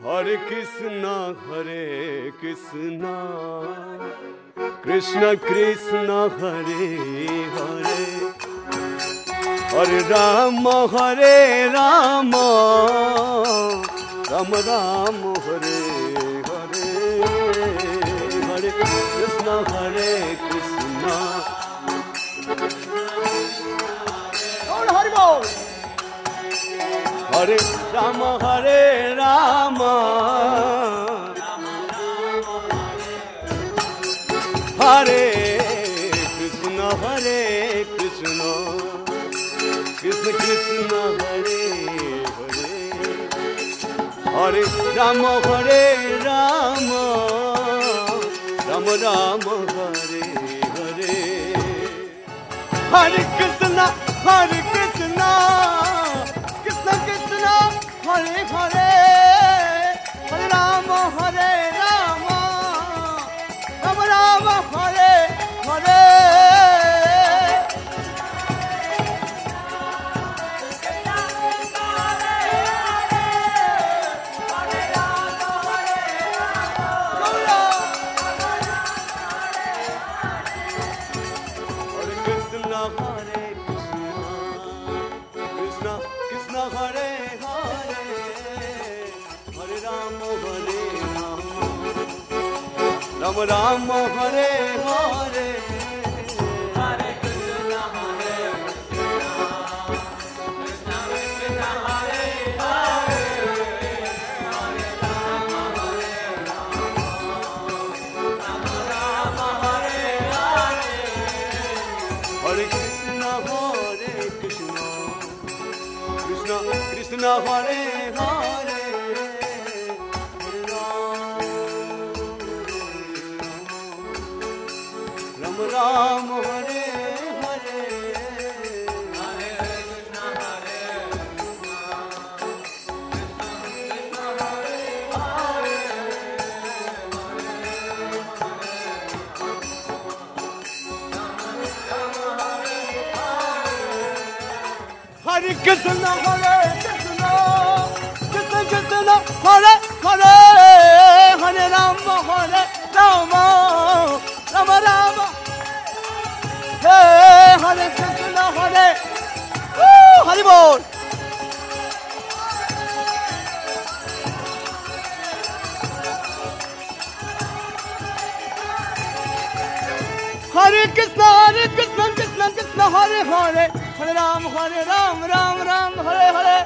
हरे कृष्णा कृष्ण कृष्ण हरे हरे हरे राम राम राम हरे हरे हरे कृष्ण हरे कृष्ण हरि बोल हरे राम हरे कृष्ण कृष्ण कृष्ण हरे हरे हरे राम राम राम हरे हरे हरे कृष्ण कृष्ण कृष्ण हरे हरे हरे राम राम हरे हरे राम हरे हरे हरे कृष्ण हरे कृष्ण कृष्ण हरे हरे हरे राम राम हरे हरे हरे कृष्ण कृष्ण कृष्ण हरे हरे राम हरे हरे हरे कृष्ण हरे कृष्ण हरे हरे हरे कृष्ण हरे कृष्ण कृष्ण कृष्ण हरे हरे हरे राम राम राम हरे कृष्ण हरे हरि बोल हरे कृष्ण कृष्ण कृष्ण हरे हरे हरे राम राम हरे हरे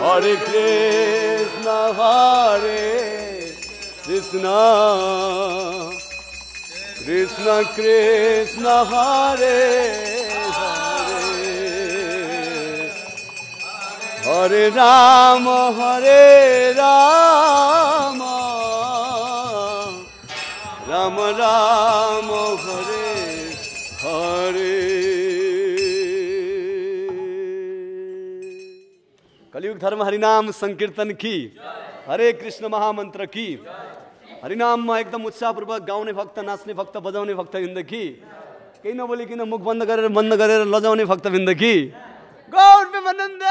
हरे कृष्ण कृष्ण कृष्ण हरे हरे हरे राम राम राम हरे हरे कलियुग धर्म हरिनाम संकीर्तन की हरे कृष्ण महामंत्र की हरिनाम में एकदम उत्साहपूर्वक गाउने भक्त नाच्ने भक्त बजाउने भक्तवृन्द की केही नबोलिकन मुख बन्द गरेर लजाउने भक्तवृन्द की गौर प्रेमानन्द